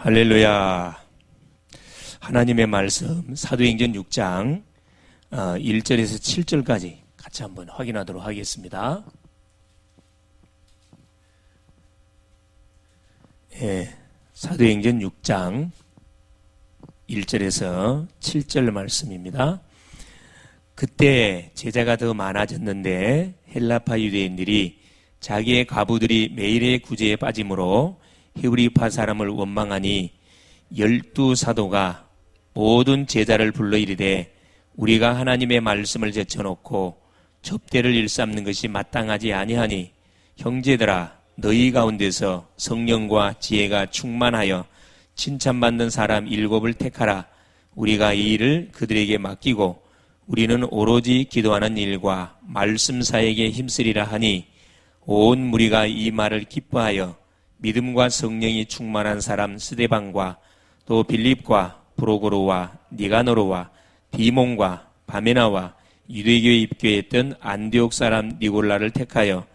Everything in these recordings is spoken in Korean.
할렐루야. 하나님의 말씀 사도행전 6장 1절에서 7절까지 같이 한번 확인하도록 하겠습니다. 사도행전 6장 1절에서 7절 말씀입니다. 그때 제자가 더 많아졌는데 헬라파 유대인들이 자기의 과부들이 매일의 구제에 빠짐으로 히브리파 사람을 원망하니 12사도가 모든 제자를 불러 이르되 우리가 하나님의 말씀을 제쳐놓고 접대를 일삼는 것이 마땅하지 아니하니 형제들아 너희 가운데서 성령과 지혜가 충만하여 칭찬받는 사람 7을 택하라. 우리가 이 일을 그들에게 맡기고 우리는 오로지 기도하는 일과 말씀 사역에 힘쓰리라 하니 온 무리가 이 말을 기뻐하여 믿음과 성령이 충만한 사람 스데반과 또 빌립과 브로고로와 니가노로와 디몬과 바메나와 유대교에 입교했던 안디옥 사람 니골라를 택하여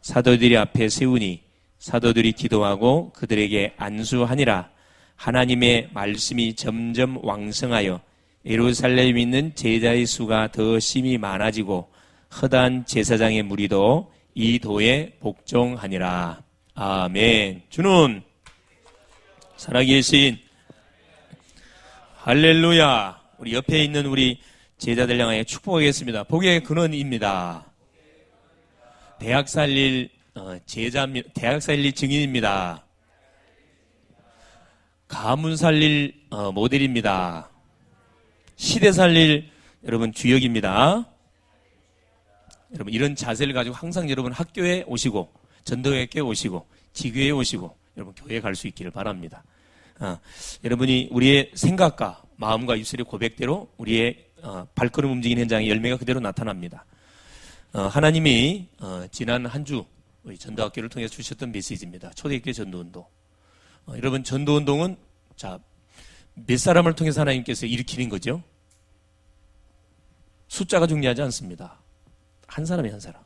사도들이 앞에 세우니 사도들이 기도하고 그들에게 안수하니라. 하나님의 말씀이 점점 왕성하여 예루살렘에 있는 제자의 수가 더 심히 많아지고 허다한 제사장의 무리도 이 도에 복종하니라. 아멘. 주는 살아계신 할렐루야. 우리 옆에 있는 우리 제자들 향하여 축복하겠습니다. 복의 근원입니다. 대학 살릴 대학 살릴 증인입니다. 가문 살릴 모델입니다. 시대 살릴 여러분 주역입니다. 여러분 이런 자세를 가지고 항상 여러분 학교에 오시고 전도회에 오시고 지교회에 오시고 여러분 교회에 갈 수 있기를 바랍니다. 여러분이 우리의 생각과 마음과 입술의 고백대로 우리의 발걸음 움직이는 현장의 열매가 그대로 나타납니다. 하나님이 지난 한 주 전도학교를 통해서 주셨던 메시지입니다. 초대교회 전도운동. 여러분 전도운동은 몇 사람을 통해서 하나님께서 일으키는 거죠? 숫자가 중요하지 않습니다. 한 사람이 한 사람.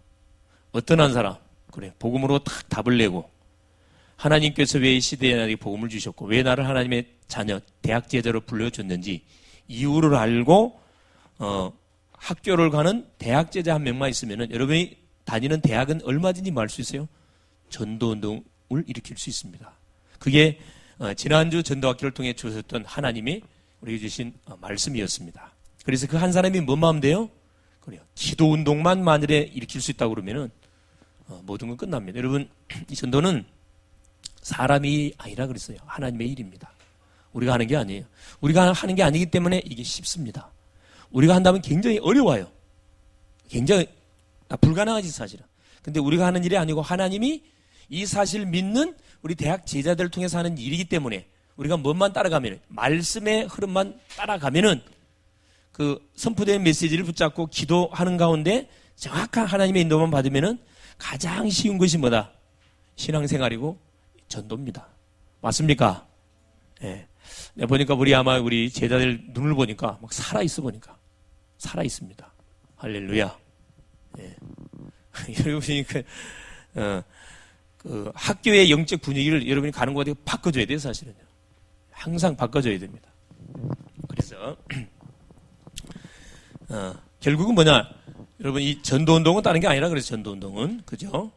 어떤 한 사람? 그래, 복음으로 딱 답을 내고 하나님께서 왜 이 시대에 나에게 복음을 주셨고 왜 나를 하나님의 자녀, 대학 제자로 불러줬는지 이유를 알고 학교를 가는 대학 제자 한 명만 있으면 여러분이 다니는 대학은 얼마든지 뭐 할 수 있어요? 전도운동을 일으킬 수 있습니다. 그게 지난주 전도학교를 통해 주셨던 하나님이 우리에게 주신 말씀이었습니다. 그래서 그 한 사람이 뭔 마음 돼요? 그래요. 기도운동만 만일에 일으킬 수 있다고 그러면은 모든 건 끝납니다. 여러분, 이 전도는 사람이 아니라 그랬어요. 하나님의 일입니다. 우리가 하는 게 아니에요. 우리가 하는 게 아니기 때문에 이게 쉽습니다. 우리가 한다면 굉장히 어려워요. 굉장히 불가능하지 사실은. 근데 우리가 하는 일이 아니고 하나님이 이 사실을 믿는 우리 대학 제자들을 통해서 하는 일이기 때문에 우리가 뭔만 따라가면 말씀의 흐름만 따라가면은 그 선포된 메시지를 붙잡고 기도하는 가운데 정확한 하나님의 인도만 받으면은 가장 쉬운 것이 뭐다? 신앙생활이고 전도입니다. 맞습니까? 예. 내가 보니까 우리 제자들 눈을 보니까 막 살아있어 보니까. 살아있습니다. 할렐루야. 예. 여러분이 그 학교의 영적 분위기를 여러분이 가는 곳에 바꿔줘야 돼요, 사실은요. 항상 바꿔줘야 됩니다. 그래서, 결국은 뭐냐? 여러분, 이 전도운동은 다른 게 아니라 그래서 전도운동은. 그죠?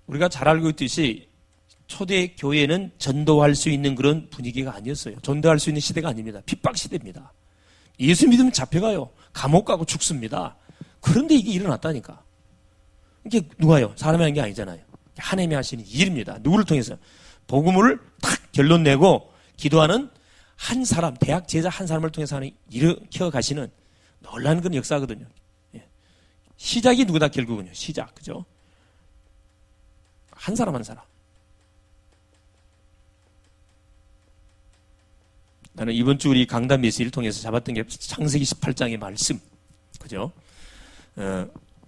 우리가 잘 알고 있듯이 초대교회는 전도할 수 있는 그런 분위기가 아니었어요. 전도할 수 있는 시대가 아닙니다. 핍박 시대입니다. 예수 믿으면 잡혀가요. 감옥 가고 죽습니다. 그런데 이게 일어났다니까. 이게 누가요? 사람이 하는 게 아니잖아요. 하나님이 하시는 일입니다. 누구를 통해서? 복음을 탁 결론 내고 기도하는 한 사람, 대학 제자 한 사람을 통해서 일으켜 가시는 놀라운 그런 역사거든요. 예. 시작이 누구다 결국은요. 시작, 그죠? 한 사람 한 사람. 나는 이번 주 우리 강단 메시지를 통해서 잡았던 게 창세기 18장의 말씀, 그죠?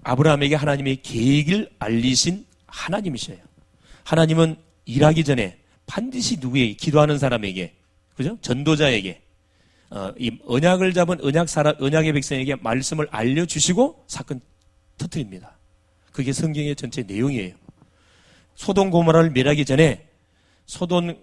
아브라함에게 하나님의 계획을 알리신 하나님이셔요. 하나님은 일하기 전에 반드시 누구에게? 기도하는 사람에게, 그죠? 전도자에게, 이 언약을 잡은 언약의 백성에게 말씀을 알려주시고 사건 터뜨립니다. 그게 성경의 전체 내용이에요. 소돔 고모라를 멸하기 전에 소돔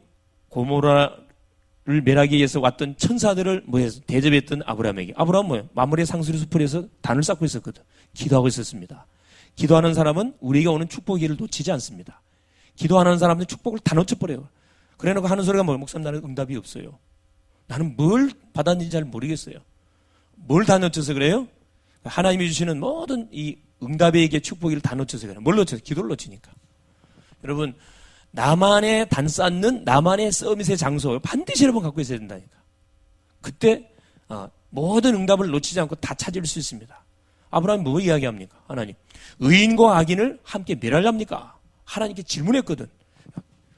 고모라를 멸하기 위해서 왔던 천사들을 대접했던 아브라함에게. 아브라함은 뭐예요? 마므레 상수리 숲에서 단을 쌓고 있었거든. 기도하고 있었습니다. 기도하는 사람은 우리가 오는 축복의 길을 놓치지 않습니다. 기도하는 사람은 축복을 다 놓쳐버려요. 그래놓고 하는 소리가 뭐예요? 목사님, 나는 응답이 없어요. 나는 뭘 받았는지 잘 모르겠어요. 뭘 다 놓쳐서 그래요? 하나님이 주시는 모든 이 응답에게 축복을 다 놓쳐서 그래요. 뭘 놓쳐서? 기도를 놓치니까. 여러분, 나만의 단 쌓는 나만의 서밋의 장소 반드시 여러분 갖고 있어야 된다니까. 그때 모든 응답을 놓치지 않고 다 찾을 수 있습니다. 아브라함이 뭐 이야기합니까? 하나님, 의인과 악인을 함께 멸하렵니까? 하나님께 질문했거든.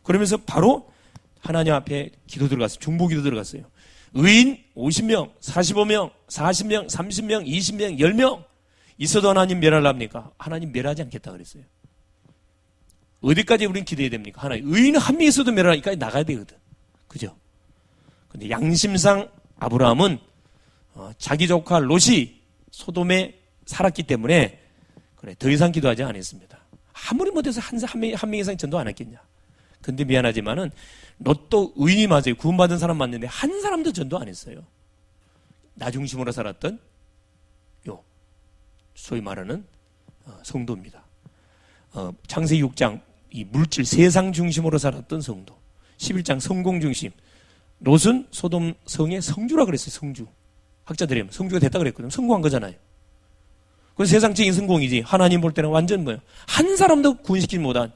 그러면서 바로 하나님 앞에 기도 들어갔어요. 중보기도 들어갔어요. 의인 50명, 45명, 40명, 30명, 20명, 10명 있어도 하나님 멸하랍니까? 하나님 멸하지 않겠다 그랬어요. 어디까지 우린 기대해야 됩니까? 하나님, 의인 한 명 있어도 멸하니까 나가야 되거든. 그죠? 근데 양심상 아브라함은 자기 조카 롯이 소돔에 살았기 때문에 그래 더 이상 기도하지 않았습니다. 아무리 못해서 한 명 이상 전도 안 했겠냐. 근데 미안하지만은 롯도 의인이 맞아요. 구원받은 사람 맞는데 한 사람도 전도 안 했어요. 나 중심으로 살았던 요 소위 말하는 성도입니다. 창세기 6장 이 물질 세상 중심으로 살았던 성도. 11장 성공 중심. 롯은 소돔 성의 성주라 그랬어요. 성주. 학자들이 성주가 됐다 그랬거든요. 성공한 거잖아요. 그건 세상적인 성공이지. 하나님 볼 때는 완전 뭐예요? 한 사람도 구원시키지 못한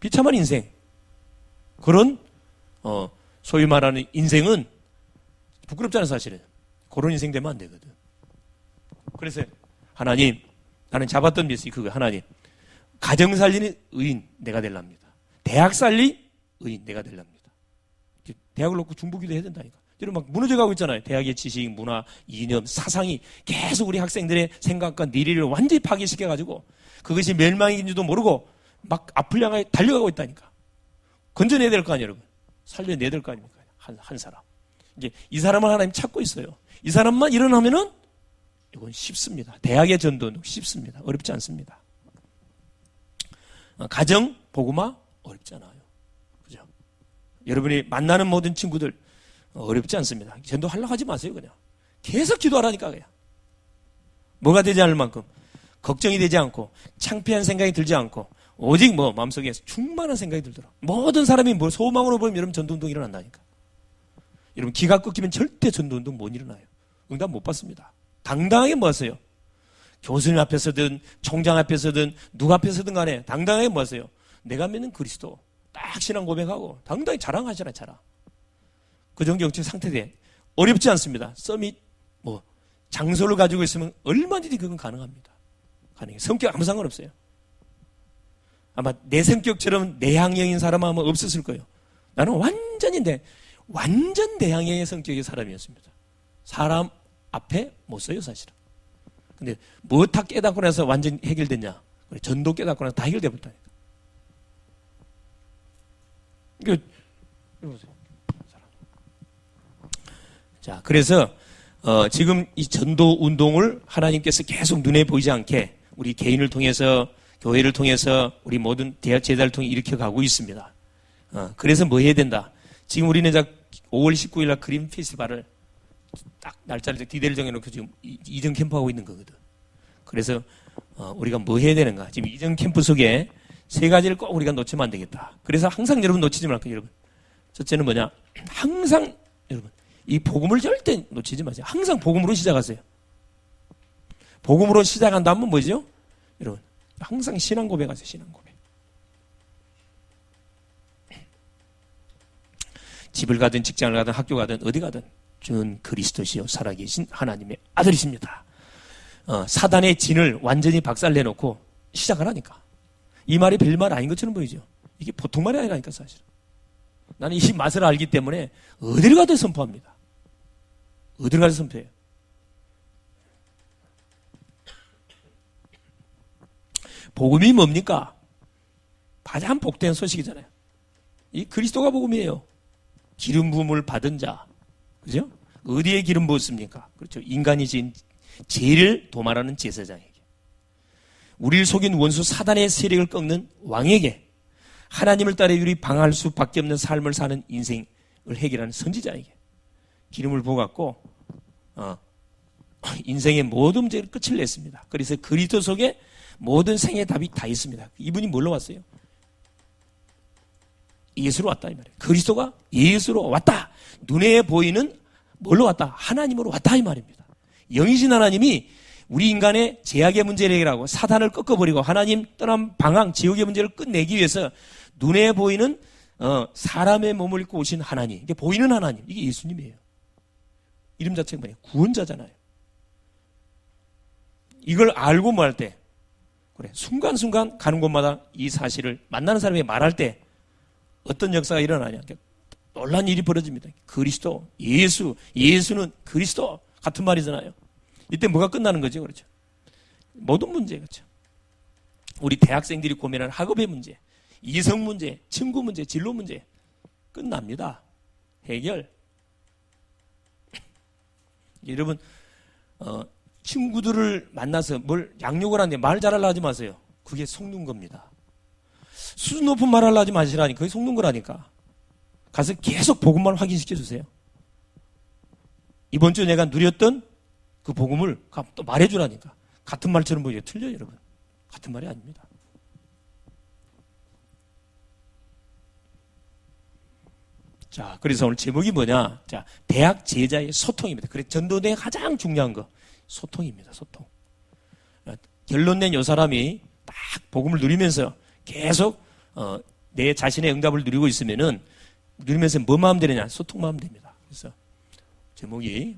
비참한 인생. 그런 소위 말하는 인생은 부끄럽잖아요, 사실은. 그런 인생 되면 안 되거든. 그래서 하나님, 나는 잡았던 메시지 그거. 하나님, 가정 살리는 의인 내가 될랍니다. 대학 살리 의인 내가 될랍니다. 대학을 놓고 중보기도 해야 된다니까. 여러분 막 무너져가고 있잖아요. 대학의 지식, 문화, 이념, 사상이 계속 우리 학생들의 생각과 니리를 완전히 파괴시켜가지고 그것이 멸망인지도 모르고 막 앞을 향해 달려가고 있다니까. 건져내야 될 거 아니에요, 여러분. 살려내야 될 거 아닙니까? 한 사람. 이제 이 사람을 하나님 찾고 있어요. 이 사람만 일어나면은 이건 쉽습니다. 대학의 전도는 쉽습니다. 어렵지 않습니다. 가정, 복음화 어렵잖아요. 그죠? 여러분이 만나는 모든 친구들 어렵지 않습니다. 전도하려고 하지 마세요, 그냥. 계속 기도하라니까, 그냥. 뭐가 되지 않을 만큼 걱정이 되지 않고 창피한 생각이 들지 않고 오직 마음속에 충만한 생각이 들더라. 모든 사람이 소망으로 보면 여러분 전도운동 일어난다니까. 여러분 기가 꺾이면 절대 전도운동 못 일어나요. 응답 못 받습니다. 당당하게 하세요? 교수님 앞에서든 총장 앞에서든 누가 앞에서든 간에 당당하게 하세요? 내가 믿는 그리스도 딱 신앙 고백하고 당당히 자랑하시라. 자랑. 그 정도 영적 상태돼. 어렵지 않습니다. 서밋 장소를 가지고 있으면 얼마든지 그건 가능합니다. 가능해요. 성격 아무 상관없어요. 아마 내 성격처럼 내향형인 사람 아마 없었을 거예요. 나는 완전 내향형의 성격의 사람이었습니다. 사람 앞에 못 서요, 사실은. 근데 뭐 다 깨닫고 나서 완전 해결됐냐? 전도 깨닫고 나서 다 해결돼 버렸다니까. 이거 보세요. 자, 그래서 지금 이 전도 운동을 하나님께서 계속 눈에 보이지 않게 우리 개인을 통해서 교회를 통해서 우리 모든 제자를 통해 일으켜 가고 있습니다. 그래서 뭐 해야 된다? 지금 우리는 5월 19일 날 그림 페스티벌을 딱 날짜를 디데이를 정해놓고 지금 이전 캠프 하고 있는 거거든. 그래서 우리가 뭐 해야 되는가? 지금 이전 캠프 속에 3가지를 꼭 우리가 놓치면 안 되겠다. 그래서 항상 여러분 놓치지 말고 여러분. 첫째는 뭐냐? 항상 여러분 이 복음을 절대 놓치지 마세요. 항상 복음으로 시작하세요. 복음으로 시작한다면 뭐죠? 여러분 항상 신앙 고백하세요. 신앙 고백. 집을 가든 직장을 가든 학교 가든 어디 가든 주는 그리스도시요 살아계신 하나님의 아들이십니다. 사단의 진을 완전히 박살내놓고 시작하라니까. 이 말이 별말 아닌 것처럼 보이죠. 이게 보통 말이 아니라니까 사실. 나는 이 맛을 알기 때문에 어디를 가도 선포합니다. 어디를 가도 선포해요. 복음이 뭡니까? 가장 복된 소식이잖아요. 이 그리스도가 복음이에요. 기름 부음을 받은 자. 그죠? 어디에 기름 부었습니까? 그렇죠. 인간이 지은 죄를 도말하는 제사장에게. 우리를 속인 원수 사단의 세력을 꺾는 왕에게. 하나님을 따라 유리 방할 수밖에 없는 삶을 사는 인생을 해결하는 선지자에게 기름을 부어갖고 인생의 모든 문제를 끝을 냈습니다. 그래서 그리스도 속에 모든 생의 답이 다 있습니다. 이분이 뭘로 왔어요? 예수로 왔다 이 말이에요. 그리스도가 예수로 왔다. 눈에 보이는 뭘로 왔다? 하나님으로 왔다 이 말입니다. 영이신 하나님이 우리 인간의 죄악의 문제를 해결하고 사단을 꺾어버리고 하나님 떠난 방황, 지옥의 문제를 끝내기 위해서 눈에 보이는 사람의 몸을 입고 오신 하나님, 이게 보이는 하나님, 이게 예수님이에요. 이름 자체가 뭐예요? 구원자잖아요. 이걸 알고 뭐 할 때, 그래 순간순간 가는 곳마다 이 사실을 만나는 사람에게 말할 때 어떤 역사가 일어나냐? 놀란 일이 벌어집니다. 그리스도, 예수는 그리스도 같은 말이잖아요. 이때 뭐가 끝나는 거죠, 그렇죠? 모든 문제, 그렇죠? 우리 대학생들이 고민하는 학업의 문제, 이성 문제, 친구 문제, 진로 문제 끝납니다. 해결. 여러분, 친구들을 만나서 뭘 양육을 하는데 말 잘하려 하지 마세요. 그게 속는 겁니다. 수준 높은 말 하려 하지 마시라니. 그게 속는 거라니까. 가서 계속 복음만 확인시켜 주세요. 이번 주에 내가 누렸던 그 복음을 또 말해주라니까. 같은 말처럼 보이죠. 틀려요, 여러분. 같은 말이 아닙니다. 자, 그래서 오늘 제목이 뭐냐? 자, 대학 제자의 소통입니다. 그래서 전도대의 가장 중요한 거 소통입니다. 소통. 결론 낸 요 사람이 딱 복음을 누리면서 계속 내 자신의 응답을 누리고 있으면은 누리면서 뭐 마음 되느냐? 소통 마음 됩니다. 그래서 제목이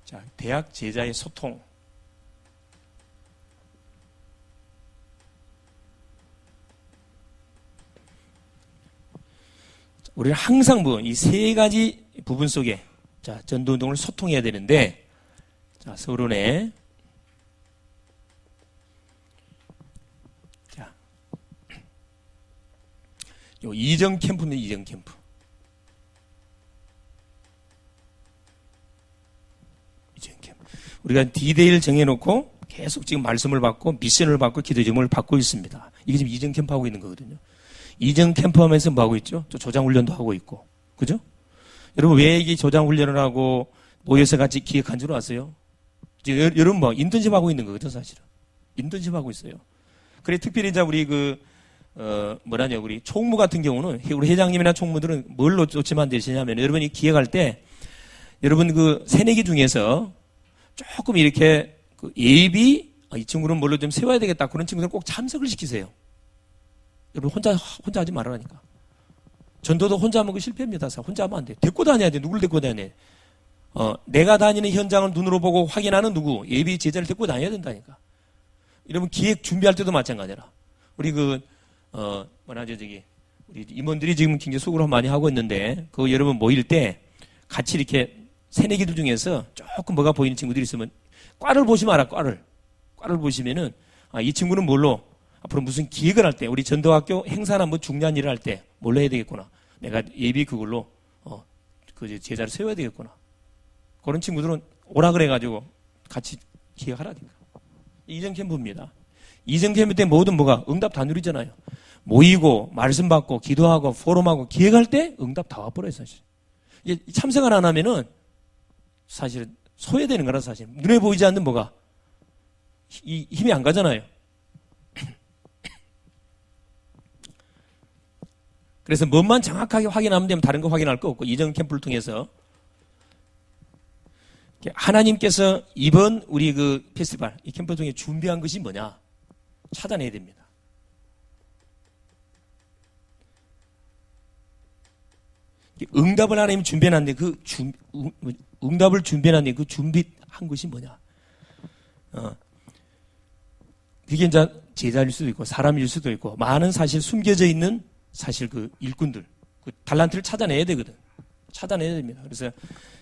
자, 대학 제자의 소통. 우리는 항상 이 세 가지 부분 속에 자, 전도운동을 소통해야 되는데 자, 서론에 자, 요 이정 캠프입니다. 이정 캠프. 이정 캠프. 우리가 디데이를 정해놓고 계속 지금 말씀을 받고 미션을 받고 기도 제목을 받고 있습니다. 이게 지금 이정 캠프 하고 있는 거거든요. 이정 캠프 하면서 뭐 하고 있죠? 또 조장훈련도 하고 있고. 그죠? 여러분, 왜 이 조장훈련을 하고 모여서 같이 기획한 줄 아세요? 지금 여러분 뭐 인턴십 하고 있는 거거든, 사실은. 인턴십 하고 있어요. 그래, 특별히 이제 우리 우리 총무 같은 경우는 우리 회장님이나 총무들은 뭘로 놓치면 안 되시냐면 여러분이 기획할 때 여러분 그 새내기 중에서 조금 이렇게 예비, 이 친구는 뭘로 좀 세워야 되겠다. 그런 친구들은 꼭 참석을 시키세요. 여러분 혼자 하지 말라니까. 전도도 혼자 하면 그 실패입니다. 혼자 하면 안 돼. 데리고 다녀야 돼. 누굴 데리고 다녀야 돼. 내가 다니는 현장을 눈으로 보고 확인하는 누구, 예비 제자를 데리고 다녀야 된다니까. 여러분 기획 준비할 때도 마찬가지라. 우리 우리 임원들이 지금 굉장히 수고를 많이 하고 있는데, 여러분 모일 때 같이 이렇게 새내기들 중에서 조금 뭐가 보이는 친구들이 있으면 과를 보시면 알아, 과를 보시면은, 이 친구는 뭘로 앞으로 무슨 기획을 할 때, 우리 전도학교 행사나 뭐 중요한 일을 할 때 뭘로 해야 되겠구나. 내가 예비 그걸로, 제자를 세워야 되겠구나. 그런 친구들은 오라 그래가지고 같이 기획하라니까. 이정 캠프입니다. 이정 캠프 때 모든 뭐가 응답 다 누리잖아요. 모이고, 말씀 받고, 기도하고, 포럼하고, 기획할 때 응답 다 와버려요, 사실. 이게 참석을 안 하면은 사실은 소외되는 거라 사실. 눈에 보이지 않는 뭐가 힘이 안 가잖아요. 그래서 뭐만 정확하게 확인하면 되면 다른 거 확인할 거 없고, 이정 캠프를 통해서 하나님께서 이번 우리 페스티벌, 이 캠프 중에 준비한 것이 뭐냐 찾아내야 됩니다. 응답을 하나님이 준비해놨는데 응답을 준비해놨는데 그 준비한 것이 뭐냐? 그게 이제 제자일 수도 있고 사람일 수도 있고 많은 사실 숨겨져 있는 사실 일꾼들, 달란트를 찾아내야 되거든. 찾아내야 됩니다. 그래서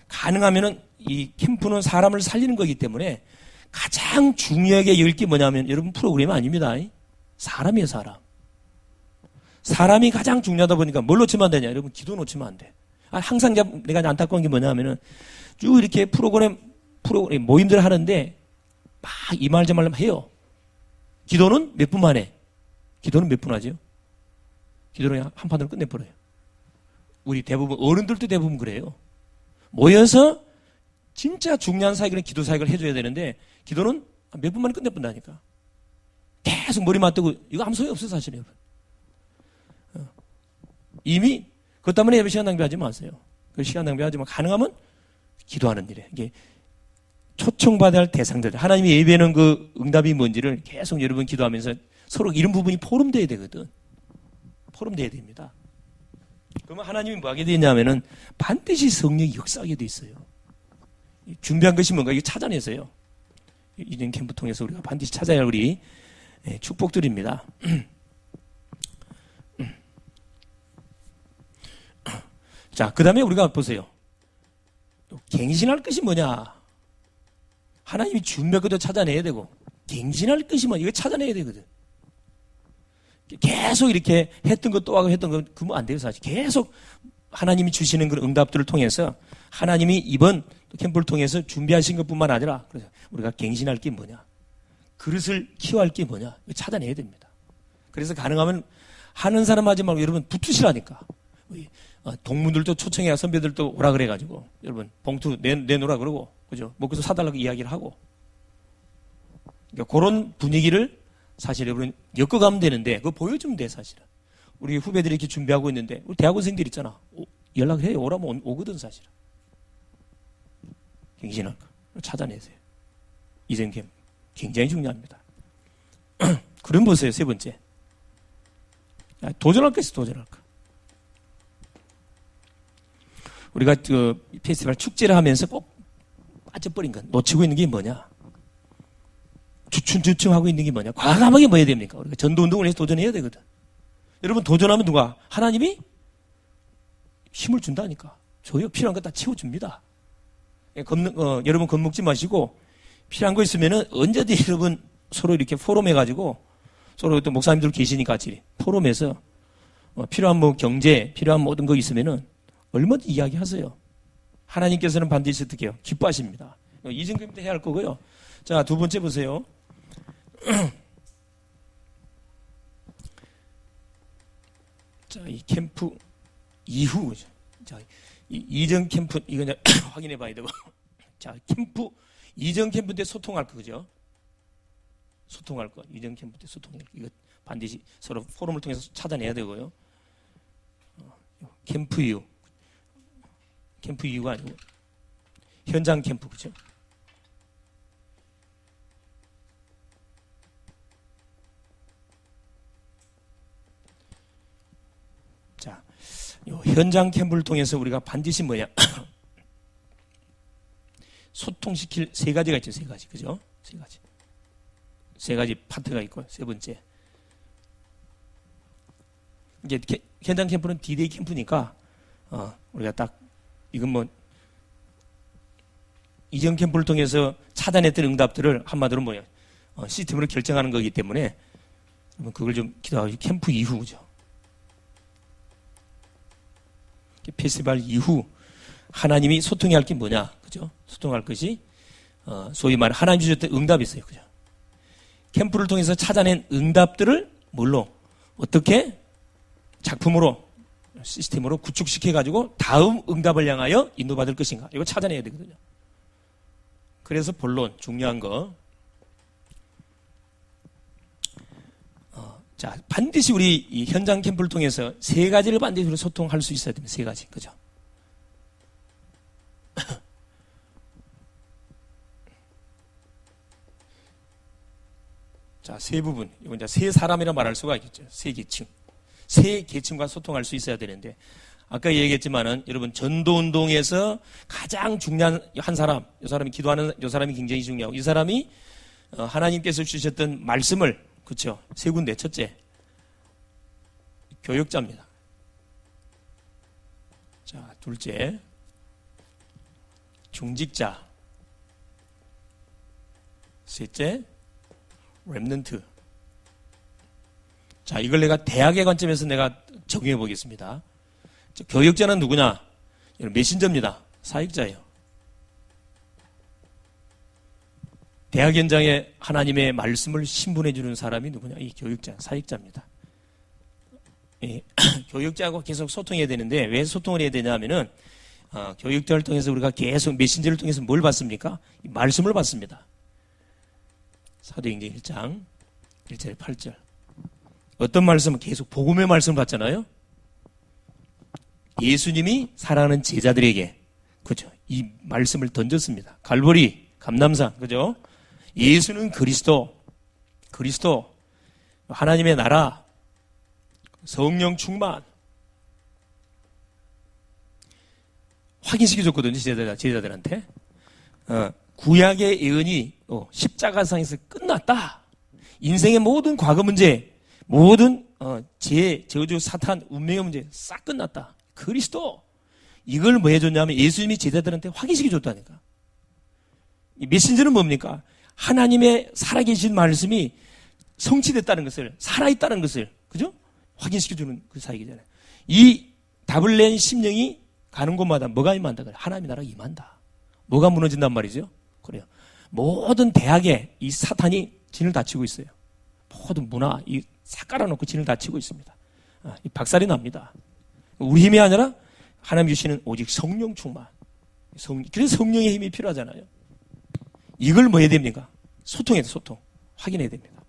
가능하면은 이 캠프는 사람을 살리는 거기 때문에 가장 중요하게 여길 게 뭐냐면 여러분 프로그램이 아닙니다. 사람이에요, 사람. 사람이 가장 중요하다 보니까 뭘 놓치면 안 되냐? 여러분 기도 놓치면 안 돼. 항상 내가 안타까운 게 뭐냐면은 쭉 이렇게 프로그램 모임들 하는데 막 이 말 저 말로 해요. 기도는 몇 분 만에? 기도는 몇 분 하죠? 기도는 한 판으로 끝내버려요. 우리 대부분, 어른들도 대부분 그래요. 모여서 진짜 중요한 사역을 기도 사역을 해줘야 되는데 기도는 몇 분 만에 끝내본다니까. 계속 머리 맞대고 이거 아무 소용이 없어요 사실은 여러분. 이미 그것 때문에 예배 시간 낭비하지 마세요. 그 시간 낭비하지 마. 가능하면 기도하는 일에 이게 초청받아야 할 대상들 하나님이 예배하는 그 응답이 뭔지를 계속 여러분 기도하면서 서로 이런 부분이 포럼돼야 되거든. 포럼돼야 됩니다. 그러면 하나님이 뭐 하게 되냐면은 반드시 성령이 역사하게 돼 있어요. 준비한 것이 뭔가 이거 찾아내세요. 이전 캠프 통해서 우리가 반드시 찾아야 할 우리 축복들입니다. 자, 그 다음에 우리가 보세요. 갱신할 것이 뭐냐? 하나님이 준비한 것도 찾아내야 되고, 갱신할 것이 뭐냐? 이거 찾아내야 되거든. 계속 이렇게 했던 것 또 하고 했던 것, 그러면 안 돼요, 사실. 계속 하나님이 주시는 그런 응답들을 통해서 하나님이 이번 캠프를 통해서 준비하신 것 뿐만 아니라, 그래서 우리가 갱신할 게 뭐냐? 그릇을 키워야 할 게 뭐냐? 이거 찾아내야 됩니다. 그래서 가능하면 하는 사람 하지 말고 여러분 붙으시라니까. 동문들도 초청해야 선배들도 오라 그래가지고 여러분 봉투 내놓으라 그러고 그죠? 먹고서 사달라고 이야기를 하고 그러니까 그런 분위기를 사실 여러분 엮어가면 되는데 그거 보여주면 돼 사실은. 우리 후배들이 이렇게 준비하고 있는데 우리 대학원생들 있잖아. 연락을 해요. 오라면 오거든 사실은. 갱신할 거 찾아내세요. 이전 캠프 굉장히 중요합니다. 그럼 보세요. 세 번째. 도전할 것이 도전할 거. 우리가 그 페스티벌 축제를 하면서 꼭 빠져버린 건 놓치고 있는 게 뭐냐? 주춤주춤하고 있는 게 뭐냐? 과감하게 뭐 해야 됩니까? 우리가 전도운동을 해서 도전해야 되거든. 여러분 도전하면 누가? 하나님이 힘을 준다니까. 줘요. 필요한 거 다 채워줍니다. 여러분 겁먹지 마시고 필요한 거 있으면은 언제든지 여러분 서로 이렇게 포럼해가지고 서로 또 목사님들 계시니까 같이 포럼해서 필요한 뭐 경제, 필요한 모든 거 있으면은 얼마든지 이야기하세요. 하나님께서는 반드시 어떻게 해요? 기뻐하십니다. 이전부터 해야 할 거고요. 자, 두 번째 보세요. 자, 이 캠프 이후, 자, 이전 캠프, 이거 이제 확인해 봐야 되고. 자, 캠프, 이전 캠프 때 소통할 거, 그죠? 소통할 거. 이전 캠프 때 소통할 거. 이거 반드시 서로 포럼을 통해서 찾아내야 되고요. 캠프 이후. 캠프 이후가 아니고 현장 캠프 그죠? 자, 요 현장 캠프를 통해서 우리가 반드시 뭐냐? 소통시킬 세 가지가 있죠, 세 가지 그죠? 세 가지. 세 가지 파트가 있고 세 번째. 이제 현장 캠프는 D-Day 캠프니까 우리가 딱 이건 뭐 이전 캠프를 통해서 찾아냈던 응답들을 한마디로 뭐냐 시스템으로 결정하는 거기 때문에 그걸 좀 기도하고 캠프 이후죠. 페스티벌 이후 하나님이 소통해야 할 게 뭐냐, 그죠? 소통할 것이 소위 말해 하나님 주셨던 응답이 있어요, 그죠? 캠프를 통해서 찾아낸 응답들을 뭘로 어떻게 작품으로 시스템으로 구축시켜가지고 다음 응답을 향하여 인도받을 것인가. 이거 찾아내야 되거든요. 그래서 본론, 중요한 거. 자, 반드시 우리 이 현장 캠프를 통해서 세 가지를 반드시 소통할 수 있어야 됩니다. 세 가지. 그죠? 자, 세 부분. 이건 이제 세 사람이라 말할 수가 있겠죠. 세 계층. 세 계층과 소통할 수 있어야 되는데 아까 얘기했지만은 여러분 전도운동에서 가장 중요한 한 사람, 이 사람이 기도하는 이 사람이 굉장히 중요하고 이 사람이 하나님께서 주셨던 말씀을 그렇죠. 세 군데. 첫째 교역자입니다. 자, 둘째 중직자. 셋째 렘넌트. 자, 이걸 내가 대학의 관점에서 내가 정의해 보겠습니다. 교역자는 누구냐? 메신저입니다. 사역자예요. 대학 현장에 하나님의 말씀을 신분해 주는 사람이 누구냐? 이 교육자, 사역자입니다. 교육자하고 계속 소통해야 되는데 왜 소통을 해야 되냐 하면은 교육자를 통해서 우리가 계속 메신저를 통해서 뭘 받습니까? 이 말씀을 받습니다. 사도행전 1장 1절에 8절. 어떤 말씀은 계속 복음의 말씀을 받잖아요. 예수님이 사랑하는 제자들에게 그죠? 이 말씀을 던졌습니다. 갈보리, 감람산, 그죠? 예수는 그리스도, 하나님의 나라, 성령 충만. 확인시켜줬거든요, 제자들한테. 구약의 예언이 십자가상에서 끝났다. 인생의 모든 과거 문제, 모든 죄, 저주, 사탄, 운명의 문제 싹 끝났다. 그리스도. 이걸 뭐 해줬냐면 예수님이 제자들한테 확인시켜줬다니까. 이 메신저는 뭡니까? 하나님의 살아계신 말씀이 성취됐다는 것을, 살아있다는 것을, 그죠? 확인시켜주는 그 사역이잖아요. 이 답을 낸 심령이 가는 곳마다 뭐가 임한다? 하나님의 나라가 임한다. 뭐가 무너진단 말이죠? 그래요. 모든 대학에 이 사탄이 진을 다치고 있어요. 모든 문화, 이 싹 깔아놓고 진을 다치고 있습니다. 이 박살이 납니다. 우리 힘이 아니라 하나님 주시는 오직 성령 충만. 그래서 성령의 힘이 필요하잖아요. 이걸 뭐 해야 됩니까? 소통해야 돼, 소통. 확인해야 됩니다.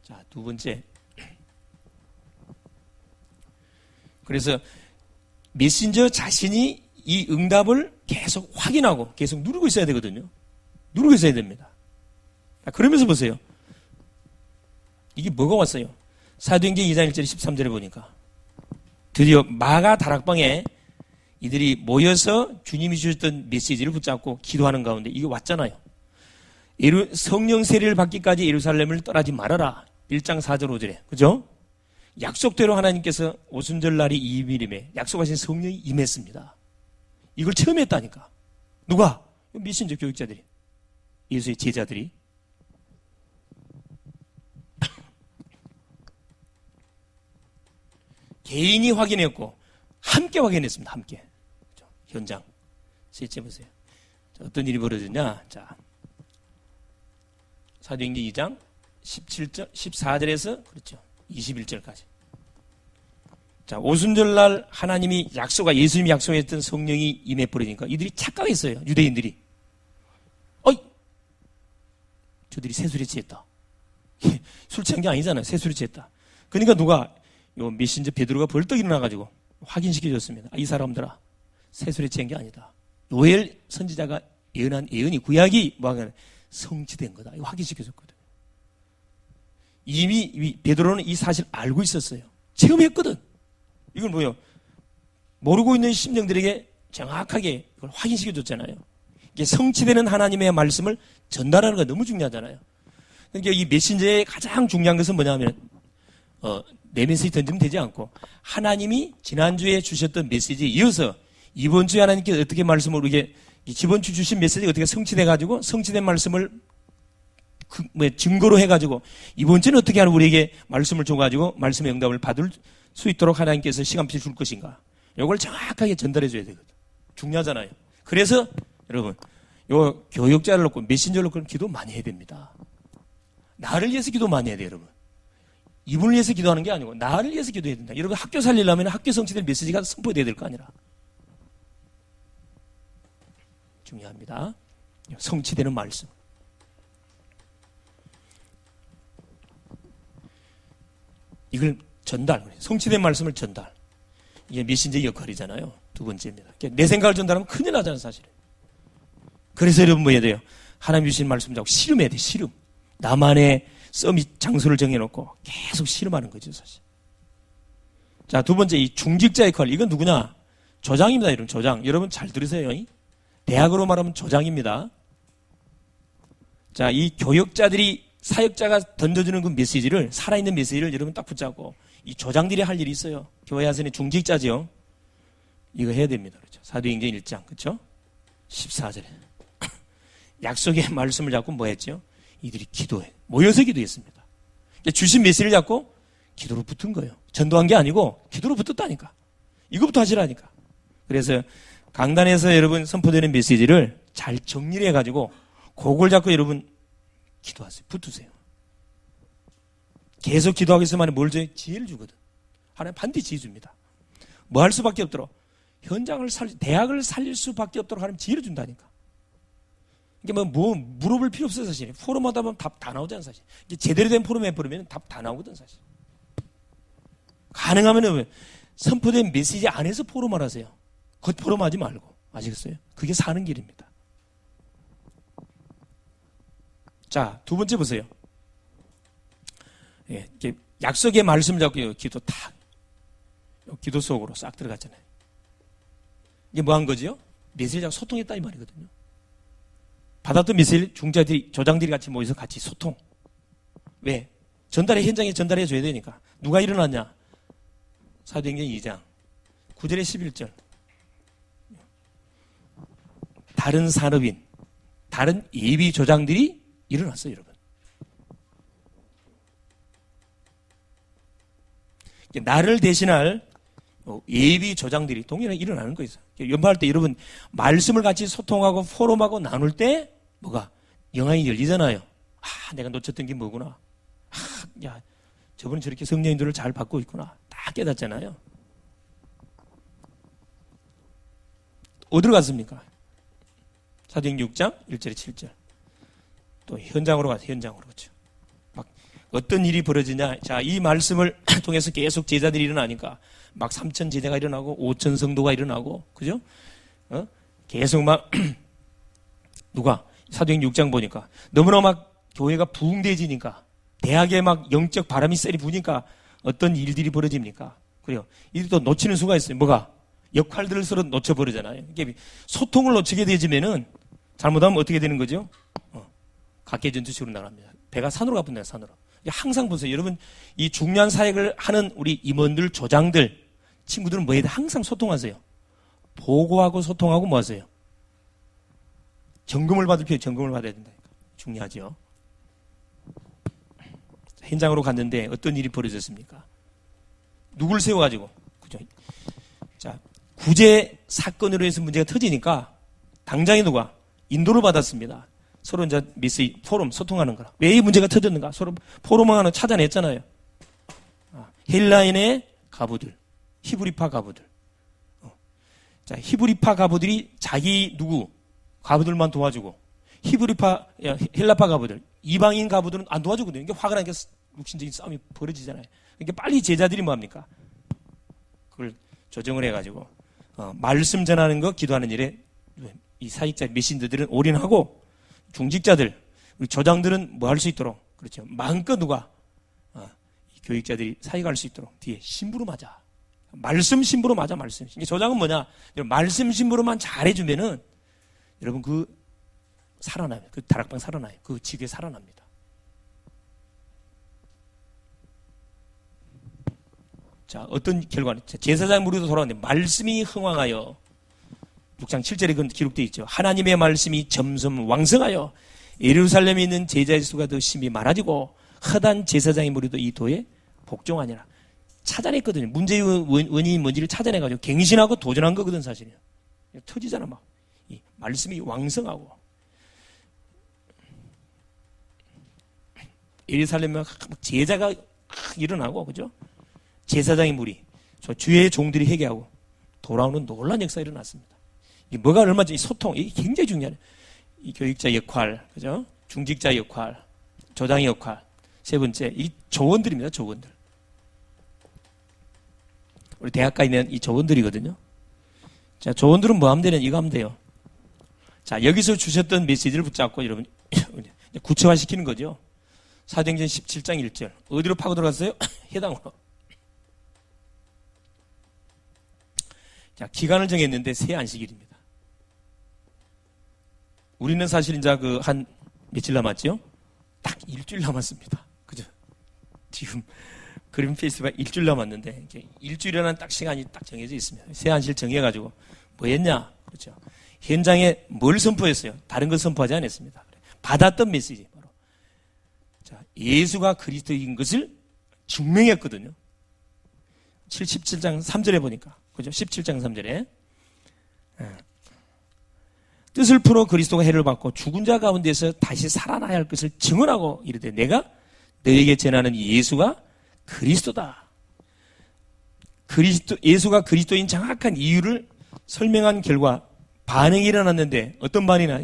자, 두 번째. 그래서 메신저 자신이 이 응답을 계속 확인하고 계속 누르고 있어야 되거든요. 누르고 있어야 됩니다. 그러면서 보세요. 이게 뭐가 왔어요? 사도행전 2장 1절 13절에 보니까 드디어 마가 다락방에 이들이 모여서 주님이 주셨던 메시지를 붙잡고 기도하는 가운데 이게 왔잖아요. 성령 세례를 받기까지 예루살렘을 떠나지 말아라. 1장 4절 5절에. 그죠? 약속대로 하나님께서 오순절 날이 2일임에 약속하신 성령이 임했습니다. 이걸 처음 했다니까. 누가? 메신저 교육자들이. 예수의 제자들이. 개인이 확인했고 함께 확인했습니다. 함께. 현장. 셋째 보세요. 자, 어떤 일이 벌어졌냐? 자, 사도행전 2장 17절, 14절에서 그렇죠. 21절까지. 자, 오순절날 하나님이 예수님이 약속했던 성령이 임해버리니까 이들이 착각했어요. 유대인들이. 저들이 새술에 취했다. 술 취한 게 아니잖아요. 새술에 취했다. 그러니까 누가 요 메신저 베드로가 벌떡 일어나가지고 확인시켜줬습니다. 이 사람들아, 새술에 취한 게 아니다. 요엘 선지자가 예언한 예언이 구약이 성취된 거다. 이거 확인시켜줬거든요. 이미 베드로는 이 사실 알고 있었어요. 체험했거든. 이걸 뭐예요? 모르고 있는 심령들에게 정확하게 이걸 확인시켜줬잖아요. 이게 성취되는 하나님의 말씀을 전달하는 거 너무 중요하잖아요. 그러니까 이 메신저의 가장 중요한 것은 뭐냐면 내 메시지 던지면 되지 않고 하나님이 지난주에 주셨던 메시지에 이어서 이번 주에 하나님께서 어떻게 말씀을 우리에게 이번 주 주신 메시지가 어떻게 성취돼가지고 성취된 말씀을 증거로 해가지고 이번 주는 어떻게 하는 우리에게 말씀을 줘가지고 말씀의 응답을 받을 수 있도록 하나님께서 시간표를 줄 것인가. 이걸 정확하게 전달해 줘야 되거든. 중요하잖아요. 그래서 여러분 요 교육자를 놓고 메신저를 놓고 기도 많이 해야 됩니다. 나를 위해서 기도 많이 해야 돼요. 여러분. 이분을 위해서 기도하는 게 아니고 나를 위해서 기도해야 된다. 여러분 학교 살리려면 학교 성취될 메시지가 선포돼야 될 거 아니라. 중요합니다. 성취되는 말씀. 이걸 전달, 성취된 말씀을 전달. 이게 메신저의 역할이잖아요. 두 번째입니다. 내 생각을 전달하면 큰일 나잖아요, 사실은. 그래서 여러분 뭐 해야 돼요? 하나님 주신 말씀 자꾸 실험해야 돼, 실험. 나만의 서밋 장소를 정해놓고 계속 실험하는 거죠, 사실. 자, 두 번째, 이 중직자 역할. 이건 누구냐? 조장입니다, 여러분, 조장. 여러분 잘 들으세요. 대학으로 말하면 조장입니다. 자, 이 교역자들이 사역자가 던져주는 그 메시지를, 살아있는 메시지를 여러분 딱 붙잡고, 이 조장들이 할 일이 있어요. 교회 하선의 중직자지요. 이거 해야 됩니다. 그렇죠. 사도행전 1장, 그렇죠? 14절에. 약속의 말씀을 잡고 뭐 했죠? 이들이 기도해. 모여서 기도했습니다. 주신 메시지를 잡고 기도로 붙은 거예요. 전도한 게 아니고 기도로 붙었다니까. 이것부터 하시라니까. 그래서 강단에서 여러분 선포되는 메시지를 잘 정리를 해가지고 그걸 잡고 여러분 기도하세요. 붙으세요. 계속 기도하겠으면 뭘 줘요? 지혜를 주거든. 하나님 반드시 지혜 줍니다. 뭐 할 수밖에 없도록 대학을 살릴 수밖에 없도록 하나님 지혜를 준다니까. 이게 뭐 물어볼 필요 없어요, 사실. 포럼하다 보면 답 다 나오잖아, 사실. 이게 제대로 된 포럼 해버리면 답 다 나오거든, 사실. 가능하면 선포된 메시지 안에서 포럼을 하세요. 겉 포럼하지 말고. 아시겠어요? 그게 사는 길입니다. 자, 두 번째 보세요. 예, 약속의 말씀을 잡고 기도 기도 속으로 싹 들어갔잖아요. 이게 뭐 한 거지요? 메시지하고 소통했다 이 말이거든요. 받았던 메시지 조장들이 같이 모여서 같이 소통. 왜? 현장에 전달해 줘야 되니까. 누가 일어났냐? 사도행전 2장 9절에 11절. 다른 산업인, 다른 예비 조장들이 일어났어요, 여러분. 나를 대신할 예비 조장들이 동일하게 일어나는 거예요. 연말할 때 여러분 말씀을 같이 소통하고 포럼하고 나눌 때 뭐가 영안이 열리잖아요. 내가 놓쳤던 게 뭐구나. 야, 저분은 저렇게 성령인들을 잘 받고 있구나. 다 깨닫잖아요. 어디로 갔습니까? 사도행전 6장 1절에 7절. 또 현장으로 가서 현장으로 그렇죠. 막 어떤 일이 벌어지냐. 자, 이 말씀을 통해서 계속 제자들이 일어나니까 막 3천 제자가 일어나고 5천 성도가 일어나고 그죠? 계속 막 누가 사도행전 6장 보니까 너무나 막 교회가 부흥되지니까 대학에 막 영적 바람이 세리 부니까 어떤 일들이 벌어집니까? 그래요. 이들도 놓치는 수가 있어요. 뭐가? 역할들을 서로 놓쳐버리잖아요. 이게 소통을 놓치게 되지면은 잘못하면 어떻게 되는 거죠? 각계전투식으로 나갑니다. 배가 산으로 가뿐다, 산으로. 항상 보세요. 여러분, 이 중요한 사역을 하는 우리 임원들, 조장들, 친구들은 뭐해야 돼? 항상 소통하세요. 보고하고 소통하고 뭐 하세요? 점검을 받을 필요해. 점검을 받아야 된다니까. 중요하죠. 현장으로 갔는데 어떤 일이 벌어졌습니까? 누굴 세워가지고. 그죠? 자, 구제 사건으로 해서 문제가 터지니까 당장에 누가? 인도를 받았습니다. 서로 이제 메시지, 포럼, 소통하는 거라. 왜 이 문제가 터졌는가? 서로 포럼을 하나 찾아냈잖아요. 헬라인의 가부들, 히브리파 가부들. 자, 히브리파 가부들이 자기 가부들만 도와주고, 헬라파 가부들, 이방인 가부들은 안 도와주거든요. 이게 화가 나니까 육신적인 싸움이 벌어지잖아요. 그러니까 빨리 제자들이 뭐합니까? 그걸 조정을 해가지고, 말씀 전하는 거, 기도하는 일에 이 사역자 메신저들은 올인하고, 중직자들, 우리 조장들은 뭐 할 수 있도록, 그렇죠. 마음껏 교육자들이 사역할 수 있도록 뒤에 심부름하자. 말씀 심부름하자, 말씀. 이게 조장은 뭐냐? 말씀 심부름만 잘해주면은 여러분 살아나요. 그 다락방 살아나요. 그 지교에 살아납니다. 자, 어떤 결과는? 제사장 무리도 돌아왔는데 말씀이 흥왕하여 6장 7절에 그 기록되어 있죠. 하나님의 말씀이 점점 왕성하여 예루살렘에 있는 제자의 수가 더 심히 많아지고 허단 제사장의 무리도 이 도에 복종하니라. 찾아냈거든요. 문제의 원인이 뭔지를 찾아내가지고 갱신하고 도전한 거거든, 사실은. 터지잖아, 막. 이 말씀이 왕성하고. 예루살렘에 제자가 일어나고, 그죠? 제사장의 무리, 주의 종들이 회개하고 돌아오는 놀라운 역사가 일어났습니다. 이 뭐가 얼마든지 소통, 이게 굉장히 중요해요. 이 교육자 역할, 그죠? 중직자 역할, 조장의 역할. 세 번째, 이 조원들입니다, 조원들. 우리 대학가에 있는 이 조원들이거든요. 자, 조원들은 뭐 하면 되냐? 이거 하면 돼요. 자, 여기서 주셨던 메시지를 붙잡고 여러분, 구체화시키는 거죠. 사도행전 17장 1절. 어디로 파고 들어갔어요? 해당으로. 자, 기간을 정했는데 새 안식일입니다. 우리는 사실 이제 한 며칠 남았죠? 딱 일주일 남았습니다. 그죠? 지금 그림 페이스가 일주일 남았는데 일주일이라는 딱 시간이 딱 정해져 있습니다. 새 안식일 정해가지고 뭐 했냐? 그렇죠. 현장에 뭘 선포했어요? 다른 걸 선포하지 않았습니다. 받았던 메시지 바로. 자, 예수가 그리스도인 것을 증명했거든요. 17장 3절에 보니까. 그죠? 17장 3절에. 뜻을 풀어 그리스도가 해를 받고 죽은 자 가운데서 다시 살아나야 할 것을 증언하고 이르되 내가 너에게 전하는 예수가 그리스도다. 예수가 그리스도인 정확한 이유를 설명한 결과 반응이 일어났는데 어떤 반응이나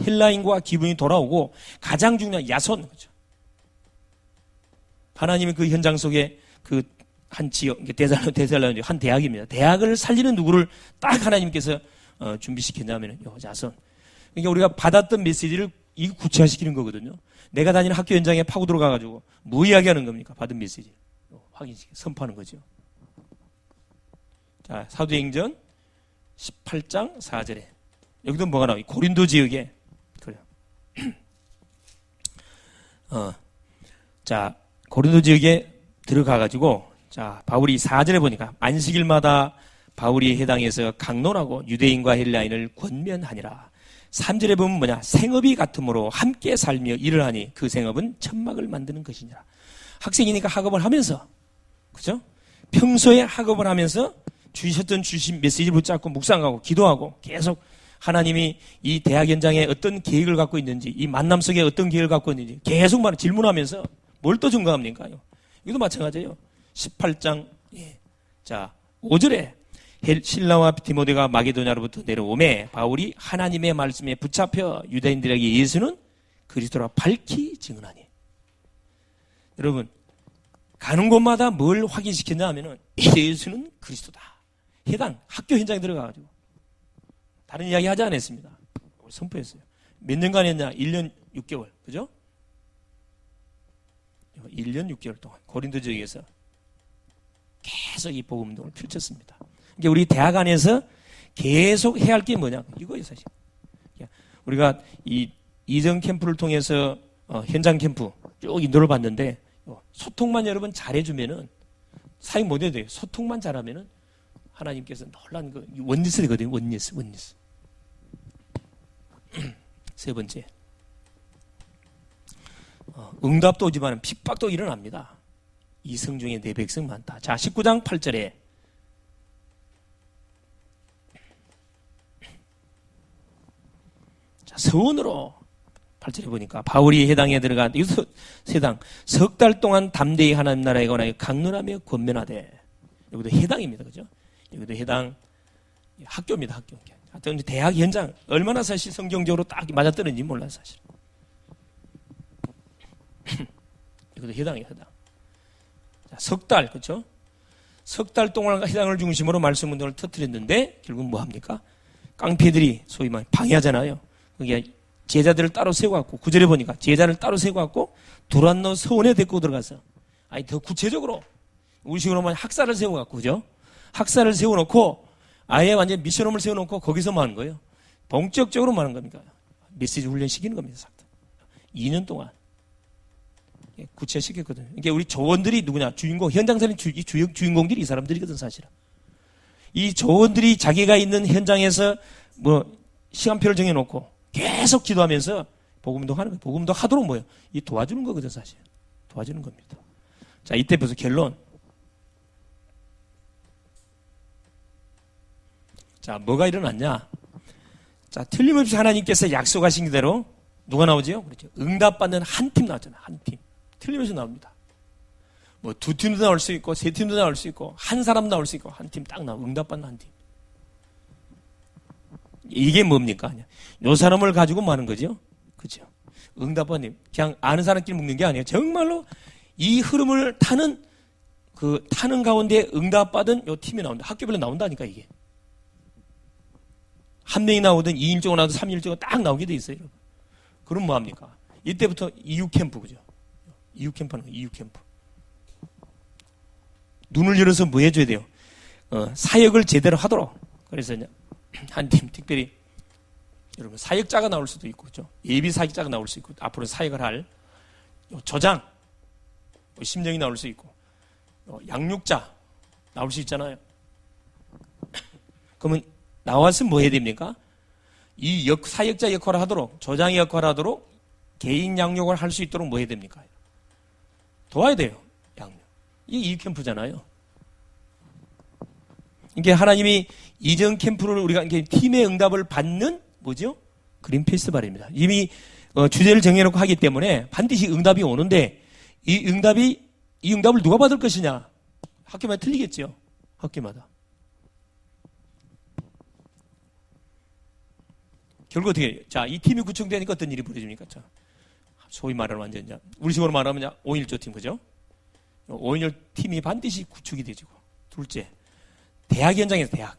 헬라인과 기분이 돌아오고 가장 중요한 야손. 그죠? 하나님의 그 현장 속에 그 한 지역, 데살로니가 한 대학입니다. 대학을 살리는 누구를 딱 하나님께서 준비시켰냐면 야손. 그러니까 우리가 받았던 메시지를 이 구체화시키는 거거든요. 내가 다니는 학교 현장에 파고 들어가가지고 뭐 이야기하는 겁니까? 받은 메시지 확인시켜 선포하는 거죠. 자, 사도행전 18장 4절에 여기도 뭐가 나와요? 고린도 지역에 그래요. 자, 고린도 지역에 들어가가지고 자, 바울이 4절에 보니까 안식일마다 바울이 해당해서 강론하고 유대인과 헬라인을 권면하니라. 3절에 보면 뭐냐? 생업이 같으므로 함께 살며 일을 하니 그 생업은 천막을 만드는 것이니라. 학생이니까 학업을 하면서, 그죠? 평소에 학업을 하면서 주신 메시지를 붙잡고 묵상하고 기도하고 계속 하나님이 이 대학 현장에 어떤 계획을 갖고 있는지, 이 만남 속에 어떤 계획을 갖고 있는지 계속 질문하면서 뭘 또 증거합니까요? 이것도 마찬가지예요. 18장, 자, 5절에 실라와 디모데가 마게도냐로부터 내려오매 바울이 하나님의 말씀에 붙잡혀 유대인들에게 예수는 그리스도라 밝히 증언하니. 여러분, 가는 곳마다 뭘 확인시켰냐 하면은 예수는 그리스도다. 해당 학교 현장에 들어가가지고 다른 이야기 하지 않았습니다. 선포했어요. 몇 년간 했냐? 1년 6개월. 그죠? 1년 6개월 동안 고린도 지역에서 계속 이 복음 운동을 펼쳤습니다. 이게 우리 대학 안에서 계속 해야 할 게 뭐냐? 이거예요, 사실. 우리가 이 이전 캠프를 통해서 현장 캠프 쭉 인도를 받는데 소통만 여러분 잘해주면은 사역 못 해도 돼요. 소통만 잘하면은 하나님께서 놀란 그 원리스 되거든요. 원리스. 세 번째, 응답도 오지만 핍박도 일어납니다. 이성 중에 내 백성 많다. 자, 19장 8절에 자, 서원으로 8절에 보니까 바울이 해당에 들어간 세당 석 달 동안 담대히 하나님 나라에 관하여 강론하며 권면하되. 여기도 해당입니다. 그죠? 여기도 해당 학교입니다. 학교. 하여튼 대학 현장 얼마나 사실 성경적으로 딱 맞아떨어진지 몰라요. 사실. 여기도 해당이에요. 해당. 석 달, 그렇죠? 석 달 동안 해당을 중심으로 말씀 운동을 터뜨렸는데 결국 뭐 합니까? 깡패들이 소위 말 방해하잖아요. 그게 제자들을 따로 세워갖고 9절에 보니까 제자를 따로 세워갖고 두란노 서원에 데리고 들어가서 아니 더 구체적으로 우리식으로 말하면 학사를 세워갖고 그죠? 학사를 세워놓고 아예 완전 미션홈을 세워놓고 거기서 뭐 하는 거예요? 본격적으로 뭐 하는 겁니까? 메시지 훈련시키는 겁니다. 2년 동안. 구체시켰거든요. 이게 우리 조원들이 누구냐? 주인공, 현장사는 주인공들이 이 사람들이거든, 사실은. 이 조원들이 자기가 있는 현장에서 뭐, 시간표를 정해놓고 계속 기도하면서 복음운동 하는 거예요. 복음운동 하도록 뭐예요? 이 도와주는 거거든, 사실. 도와주는 겁니다. 자, 이때 벌써 결론. 자, 뭐가 일어났냐? 자, 틀림없이 하나님께서 약속하신 그대로 누가 나오죠? 그렇죠. 응답받는 한 팀 나왔잖아요. 한 팀. 틀림없이 나옵니다. 뭐 두 팀도 나올 수 있고 세 팀도 나올 수 있고 한 사람 나올 수 있고 한 팀 딱 나오고 응답받는 한 팀. 이게 뭡니까? 요 사람을 가지고 뭐 하는 거죠? 그죠? 응답받는 그냥 아는 사람끼리 묶는 게 아니에요. 정말로 이 흐름을 타는 가운데 응답받은 요 팀이 나온다. 학교별로 나온다니까 이게. 한 명이 나오든 2일정으로 나오든 3일정으로 딱 나오게 돼 있어요. 여러분. 그럼 뭐 합니까? 이때부터 이유 캠프 그죠? 이유 캠프 하는 거예요. 이유 캠프. 눈을 열어서 뭐 해줘야 돼요? 사역을 제대로 하도록. 그래서 한 팀 특별히 여러분 사역자가 나올 수도 있고 그죠? 예비 사역자가 나올 수 있고 앞으로 사역을 할 저장 심령이 나올 수 있고 양육자 나올 수 있잖아요. 그러면 나와서 뭐 해야 됩니까? 이 사역자 역할을 하도록 저장의 역할을 하도록 개인 양육을 할 수 있도록 뭐 해야 됩니까? 도와야 돼요. 양육. 이게 이 캠프잖아요. 이게 하나님이 이전 캠프를 우리가 이게 팀의 응답을 받는 뭐죠? 그린 페스티벌입니다. 이미 주제를 정해놓고 하기 때문에 반드시 응답이 오는데 이 응답을 누가 받을 것이냐? 학교마다 틀리겠죠. 학교마다. 결국 어떻게 해요? 자, 이 팀이 구성되니까 어떤 일이 벌어집니까? 자, 소위 말하는 완전 우리식으로 말하면 5.1조 팀, 그죠? 5.1조 팀이 반드시 구축이 되지고. 둘째, 대학 현장에서 대학.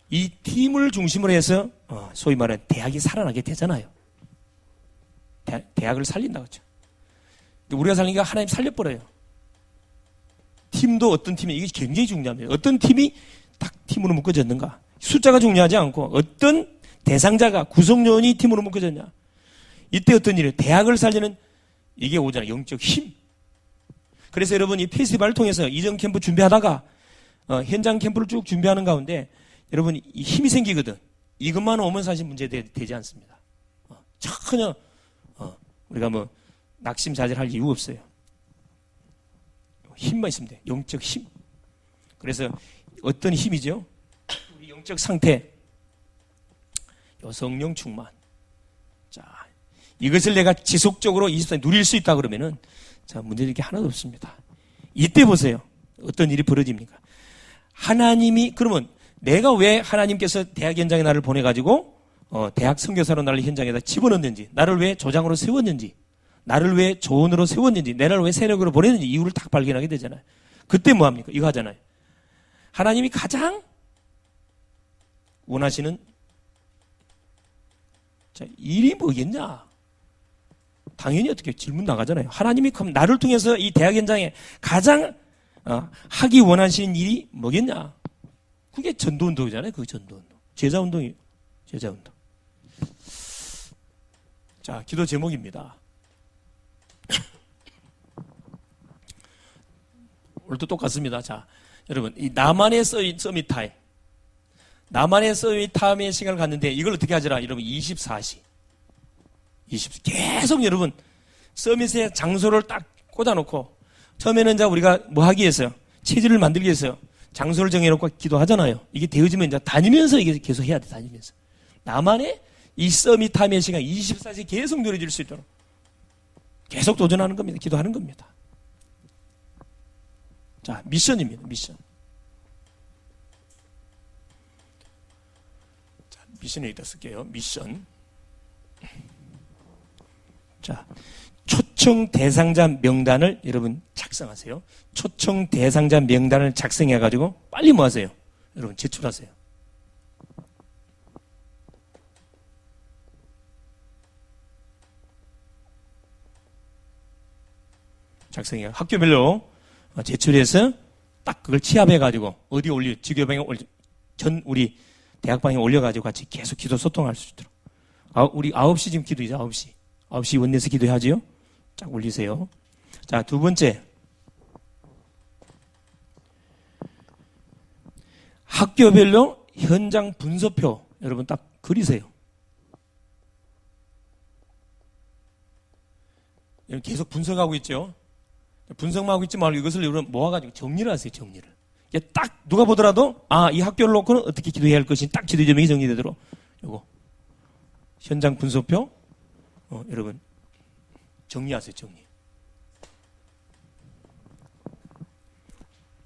이 팀을 중심으로 해서 소위 말하는 대학이 살아나게 되잖아요. 대학을 살린다고 하죠. 우리가 살리니까 하나님 살려버려요. 팀도 어떤 팀이 이게 굉장히 중요합니다. 어떤 팀이 딱 팀으로 묶어졌는가. 숫자가 중요하지 않고 어떤 대상자가 구성요원이 팀으로 묶어졌냐. 이때 어떤 일이에요? 대학을 살리는 이게 오잖아요. 영적 힘. 그래서 여러분 이 페스티벌을 통해서 이전 캠프 준비하다가 현장 캠프를 쭉 준비하는 가운데 여러분 이 힘이 생기거든. 이것만 오면 사실 문제되지 않습니다. 전혀 우리가 뭐 낙심자질할 이유 없어요. 힘만 있으면 돼. 영적 힘. 그래서 어떤 힘이죠? 우리 영적 상태. 성령 충만. 자, 이것을 내가 지속적으로 24년 누릴 수 있다 그러면은 자, 문제될 게 하나도 없습니다. 이때 보세요. 어떤 일이 벌어집니까? 하나님이 그러면 내가 왜 하나님께서 대학 현장에 나를 보내가지고 대학 선교사로 나를 현장에다 집어넣는지, 나를 왜 조장으로 세웠는지, 나를 왜 조언으로 세웠는지, 나를 왜 세력으로 보냈는지 이유를 딱 발견하게 되잖아요. 그때 뭐합니까? 이거 하잖아요. 하나님이 가장 원하시는 자, 일이 뭐겠냐? 당연히 어떻게 질문 나가잖아요. 하나님이 그럼 나를 통해서 이 대학 현장에 가장 하기 원하시는 일이 뭐겠냐? 그게 전도운동이잖아요. 그 전도운동. 제자운동이에요. 제자운동. 자, 기도 제목입니다. 오늘도 똑같습니다. 자, 여러분, 이 나만의 서밋 타임. 나만의 서밋 타임의 시간을 갖는데 이걸 어떻게 하더라? 여러분, 24시. 계속 여러분, 서밋의 장소를 딱 꽂아놓고, 처음에는 이제 우리가 뭐 하기 위해서, 체질을 만들기 위해서 장소를 정해놓고 기도하잖아요. 이게 되어지면 이제 다니면서 이게 계속 해야 돼, 다니면서. 나만의 이 서밋 타임의 시간 24시 계속 누려질 수 있도록 계속 도전하는 겁니다. 기도하는 겁니다. 자, 미션입니다. 미션. 자, 미션을 여기다 쓸게요. 미션. 자, 초청 대상자 명단을 여러분 작성하세요. 초청 대상자 명단을 작성해가지고 빨리 뭐 하세요? 여러분 제출하세요. 작성해요. 학교별로 제출해서 딱 그걸 취합해가지고 어디 지교방에 우리 대학방에 올려가지고 같이 계속 기도 소통할 수 있도록. 우리 9시 지금 기도이죠. 9시 원내에서 기도하지요. 쫙 올리세요. 자, 두 번째. 학교별로 현장 분석표 여러분 딱 그리세요. 계속 분석하고 있죠. 분석만 하고 있지 말고 이것을 여러분 모아가지고 정리를 하세요. 정리를. 딱 누가 보더라도 이 학교를 놓고는 어떻게 기도해야 할 것인지 딱 기도 제목이 정리되도록 요거 현장 분석표 여러분 정리하세요. 정리.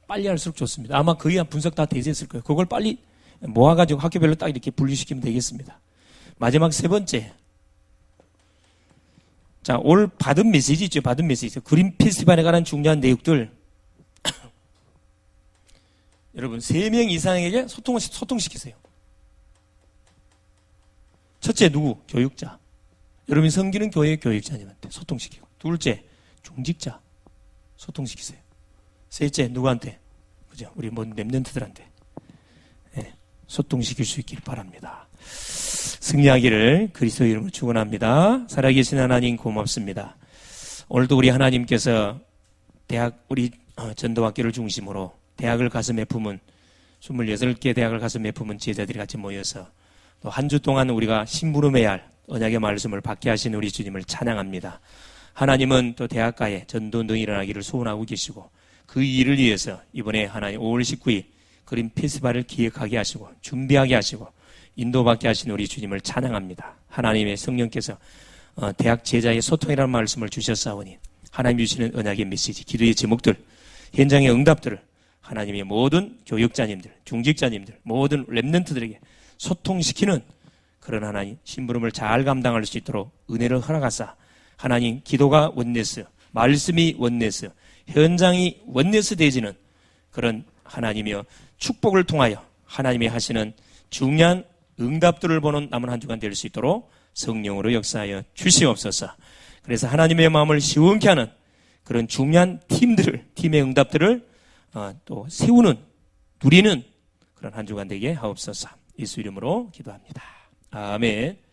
빨리 할수록 좋습니다. 아마 거의 한 분석 다 되셨을 거예요. 그걸 빨리 모아가지고 학교별로 딱 이렇게 분류시키면 되겠습니다. 마지막 세 번째. 자, 올 받은 메시지 있죠. 받은 메시지. 그린 페스티벌에 관한 중요한 내용들. 여러분, 3명 이상에게 소통시키세요. 첫째, 누구? 교육자. 여러분이 섬기는 교회의 교육자님한테 소통시키고. 둘째, 중직자. 소통시키세요. 셋째, 누구한테? 그죠? 우리 랩런트들한테. 네, 소통시킬 수 있기를 바랍니다. 승리하기를 그리스도의 이름으로 축원합니다. 살아계신 하나님 고맙습니다. 오늘도 우리 하나님께서 우리 전도학교를 중심으로 대학을 가슴에 품은 28개 대학을 가슴에 품은 제자들이 같이 모여서 또 한 주 동안 우리가 심부름해야 할 언약의 말씀을 받게 하신 우리 주님을 찬양합니다. 하나님은 또 대학가에 전도운동이 일어나기를 소원하고 계시고 그 일을 위해서 이번에 하나님 5월 19일 그림 페스티벌을 기획하게 하시고 준비하게 하시고 인도받게 하신 우리 주님을 찬양합니다. 하나님의 성령께서 대학 제자의 소통이라는 말씀을 주셨사오니 하나님 주시는 언약의 메시지, 기도의 제목들, 현장의 응답들을 하나님의 모든 교육자님들, 중직자님들, 모든 랩런트들에게 소통시키는 그런 하나님 심부름을 잘 감당할 수 있도록 은혜를 허락하사 하나님 기도가 원네스, 말씀이 원네스, 현장이 원네스 되지는 그런 하나님이여 축복을 통하여 하나님이 하시는 중요한 응답들을 보는 남은 한 주간 될 수 있도록 성령으로 역사하여 주시옵소서. 그래서 하나님의 마음을 시원케 하는 그런 중요한 팀의 응답들을 또 세우는, 누리는 그런 한 주간 되게 하옵소서. 예수 이름으로 기도합니다. 아멘.